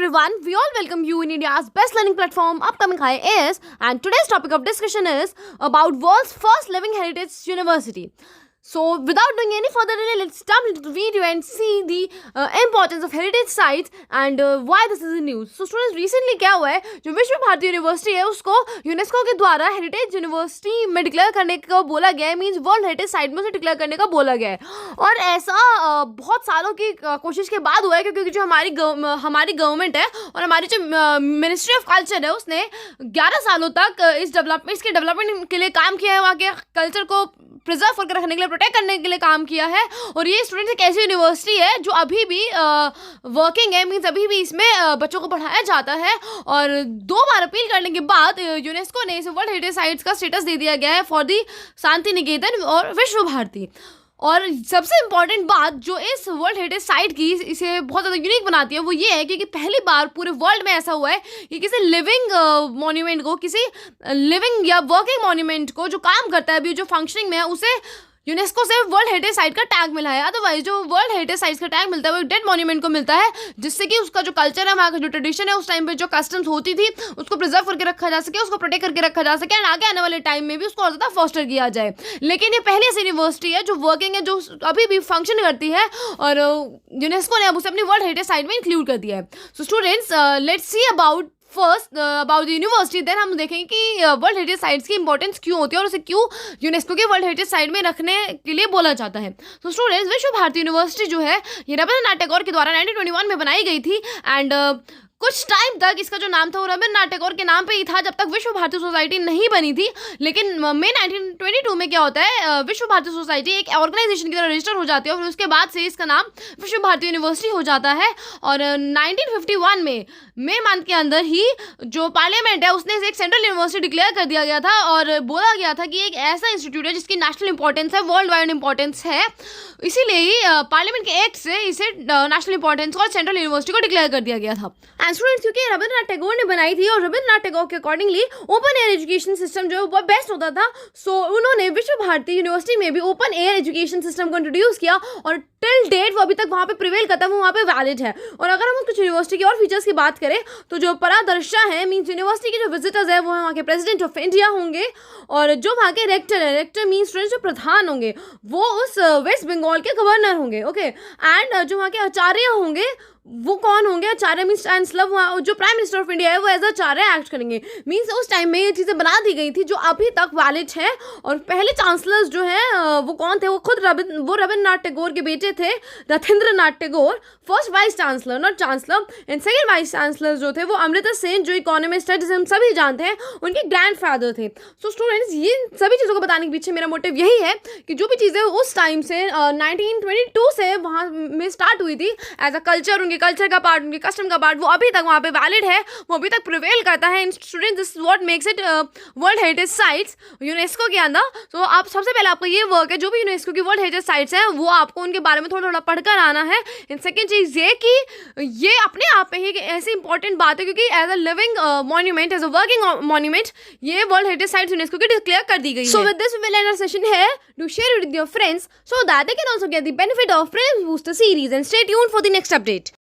everyone, we all welcome you in India's best learning platform, Upcoming High AS, and today's topic of discussion is about world's first living heritage university. So, without doing any further delay, let's jump into the video and see the importance of heritage sites and why this is in news. So, students, recently क्या हुआ है, जो विश्व Bharti university है उसको UNESCO के द्वारा heritage university में डिक्लेयर करने का बोला गया है, मीन्स वर्ल्ड हेरिटेज साइट में से डिक्लेयर करने का बोला गया है. और ऐसा बहुत सालों की कोशिश के बाद हुआ है, क्योंकि जो हमारी गवर्नमेंट है और हमारी जो मिनिस्ट्री ऑफ कल्चर है उसने 11 सालों तक इसके डेवलपमेंट के लिए काम किया है, वहाँ के कल्चर को प्रिजर्व करके रखने के लिए, प्रोटेक्ट करने के लिए काम किया है. और ये स्टूडेंट्स एक ऐसी यूनिवर्सिटी है जो अभी भी वर्किंग है, मीन्स अभी भी इसमें बच्चों को पढ़ाया जाता है. और 2 बार अपील करने के बाद यूनेस्को ने इसे वर्ल्ड हेरिटेज साइट्स का स्टेटस दे दिया गया है फॉर दी शांति निकेतन और विश्व भारती. और सबसे इम्पॉर्टेंट बात जो इस वर्ल्ड हेरिटेज साइट की इसे बहुत ज़्यादा यूनिक बनाती है वो ये है कि पहली बार पूरे वर्ल्ड में ऐसा हुआ है कि किसी लिविंग मॉन्यूमेंट को, किसी लिविंग या वर्किंग मॉन्यूमेंट को जो काम करता है, अभी जो फंक्शनिंग में है, उसे यूनेस्को से वर्ल्ड हेरिटेज साइट का टैग मिला है. अदरवाइज जो वर्ल्ड हेरिटेज साइट का टैग मिलता है वो डेड मॉन्यूमेंट को मिलता है, जिससे कि उसका जो कल्चर है, वहाँ का जो ट्रेडिशन है, उस टाइम पे जो कस्टम्स होती थी उसको प्रिजर्व करके रखा जा सके, उसको प्रोटेक्ट करके रखा जा सके, एंड आगे आने वाले टाइम में भी उसको और ज़्यादा फॉस्टर किया जाए. लेकिन ये पहली ऐसी यूनिवर्सिटी है जो वर्किंग है, जो अभी भी फंक्शन करती है, और यूनेस्को ने अब उसे अपनी वर्ल्ड हेरिटेज साइट में इंक्लूड कर दिया है. So students, let's see about first about the university, then हम देखेंगे कि वर्ल्ड हेरिटेज साइट्स की इंपॉर्टेंस क्यों होती है और उसे क्यों यूनेस्को के वर्ल्ड हेरिटेज साइट में रखने के लिए बोला जाता है. तो स्टूडेंट्स, विश्व भारती यूनिवर्सिटी जो है ये रविंद्रनाथ टैगोर के द्वारा 1921 में बनाई गई थी. एंड कुछ टाइम तक इसका जो नाम था वो रविंद्रनाथ टैगोर के नाम पे ही था, जब तक विश्व भारती सोसाइटी नहीं बनी थी. लेकिन मई 1922 में क्या होता है, विश्व भारती सोसाइटी एक ऑर्गेनाइजेशन की तरह रजिस्टर हो जाती है, और फिर उसके बाद से इसका नाम विश्व भारती यूनिवर्सिटी हो जाता है. और 1951 में मई मंथ के अंदर ही जो पार्लियामेंट है उसने इसे एक सेंट्रल यूनिवर्सिटी डिक्लेयर कर दिया गया था, और बोला गया था कि एक ऐसा इंस्टीट्यूट है जिसकी नेशनल इंपॉर्टेंस है, वर्ल्ड वाइड इंपॉर्टेंस है. इसीलिए ही पार्लियामेंट के एक्ट से इसे नेशनल इंपॉर्टेंस और सेंट्रल यूनिवर्सिटी को डिक्लेयर कर दिया गया था. एंड स्टूडेंट्स, क्योंकि रविंद्रनाथ टैगोर ने बनाई थी और रविंद्रनाथ टैगोर के accordingly open air education system जो है वो बेस्ट होता था, सो उन्होंने विश्व भारती यूनिवर्सिटी में भी ओपन एयर एजुकेशन सिस्टम को इंट्रोड्यूस किया, और टिल डेट वो अभी तक वहाँ पे प्रिवेल करता है, वो वहाँ पे वैलिड है. और अगर हम कुछ यूनिवर्सिटी की और फीचर्स की बात करें तो जो परादर्शा है, मीन्स यूनिवर्सिटी के जो विजिटर्स है वो वहाँ के प्रेसिडेंट ऑफ इंडिया होंगे, और जो वहाँ के रेक्टर है, रेक्टर मीन्स स्टूडेंट्स जो प्रधान होंगे वो उस वेस्ट बंगाल के गवर्नर होंगे. ओके, एंड जो वहाँ के आचार्य होंगे वो कौन होंगे, आचार्य मीन्स चांसलर, वहाँ जो प्राइम मिनिस्टर ऑफ इंडिया है वो एज आचार्य एक्ट करेंगे. मीन्स उस टाइम में ये चीज़ें बना दी गई थी जो अभी तक वैलिड है. और पहले चांसलर्स जो हैं वो कौन थे, वो खुद रविंद्रनाथ टैगोर के बेटे थे, Rathindranath Tagore, first vice chancellor, not chancellor. And second vice chancellor जो थे वो अमृता सेन, जो इकोनॉमिस्ट है जिसे हम सभी जानते हैं, उनके ग्रैंड फादर थे. सो स्टूडेंट्स, ये सभी चीज़ों को बताने के पीछे मेरा मोटिव यही है कि जो भी चीज़ें उस टाइम से 1922 से वहाँ में स्टार्ट हुई थी एज अ कल्चर, उनके कल्चर का पार्ट, उनके कस्टम का पार्ट, वो अभी तक वहाँ पे वैलिड है, वो अभी तक प्रिवेल करता है. Students, this what makes it world heritage sites UNESCO के अंदर. तो आप सबसे पहले आपको ये वर्क है, जो भी यूनेस्को की वर्ल्ड हेरिटेज साइट्स हैं वो आपको उनके बारे में थोड़ा थोड़ा पढ़कर आना है. एंड सेकेंड चीज़ ये कि ये अपने आप में ही एक ऐसी इंपॉर्टेंट बात है, क्योंकि as a living monument, as a working monument, ये वर्ल्ड हेरिटेज साइट्स यूनेस्को की डिक्लेयर कर दी गई. So with this we will end our session here. Do share it with your friends so that they can also get the benefit of Prelims Booster series, and stay tuned for the next update.